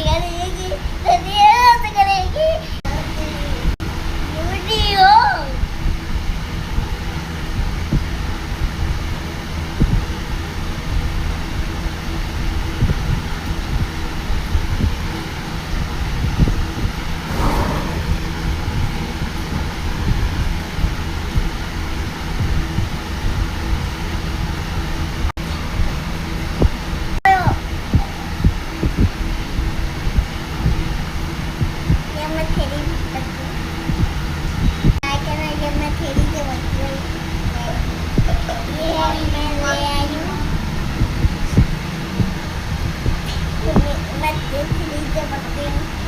करेगी ऐसे करेगी वीडियो ये मैं तेरी ये मैं तेरी के बच्चे ये मैं ले आई हूँ मैं तेरी के बच्चे